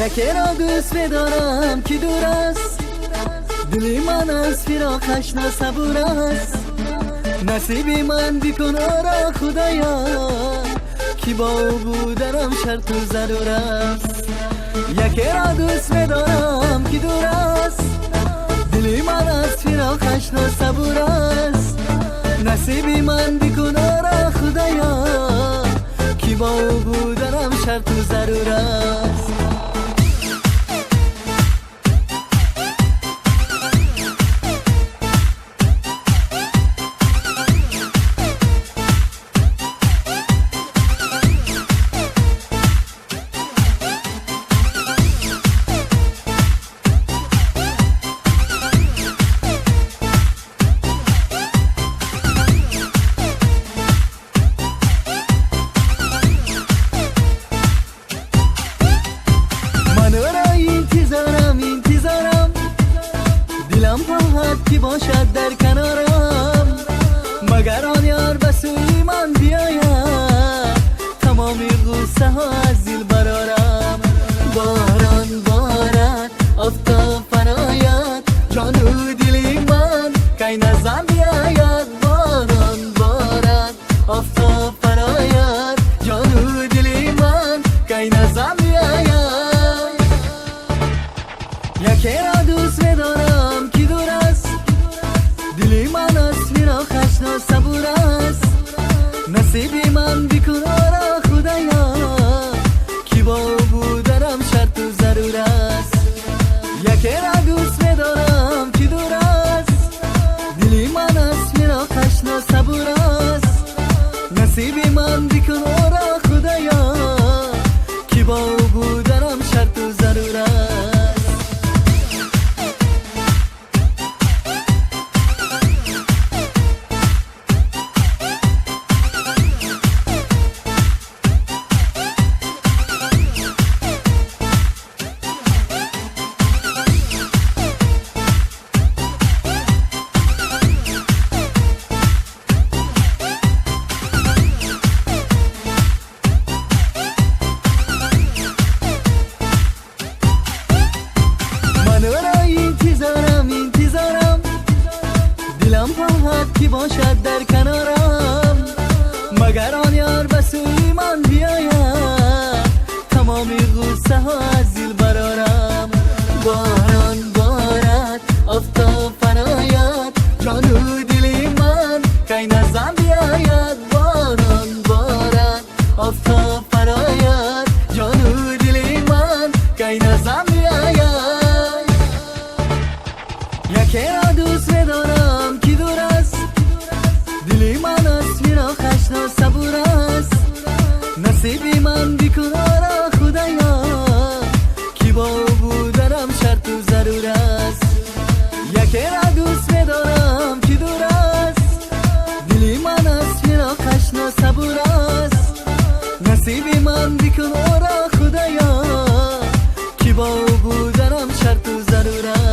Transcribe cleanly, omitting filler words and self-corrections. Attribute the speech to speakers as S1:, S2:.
S1: یکی را دوست بدارم که دور است، دلی من از فراقش نصبور است. نصیب من بکن آرا خدایا، که با او بودنم شرط و ضرور است. یکی را دوست بدارم که دور است، دلی من از فراقش نصبور است. نصیب من بکن آرا خدایا، که با او بودنم شرط و ضرور است. دلم خواهد که باشد در کنارم، مگر آن یار به سوی من بیاید، تمامی غصه ها از دل برارم. باران بارد آفتاب فراید، جان و دل من کی نزم بیاید. باران بارد آفتاب فراید، جان و دل من کی نزم بیاید. یکی را دوست بدارم که دور است، دلی من از فراقش ناصبور است. نصیب من بکن آرا خدایا، که با او بودنم شرط و ضرور است. یکی را دوست بدارم که دور است، دلی من از فراقش ناصبور است. نصیب من بکن آرا خدایا، که با او بودنم شرط و ضرور است. دلم خواهد که باشد در کنارم، مگر آن یار به سوی من بیاید، تمامی غصه ها از دل برارم. باران بارد آفتاب فراید، جان و دل من کی نزم بیاید. باران بارد آفتاب فراید، جان و دل من کی نزم بیاید. یکی را دوست بدارم که دور است، دلی من از فراقش ناصبور است. نصیب من بکن آرا خدایا، که با او بودنم شرط و ضرور است. یکی را دوست بدارم که دور است، دلی من از فراقش ناصبور است. نصیب من بکن آرا خدایا، که با او بودنم شرط و ضرور است.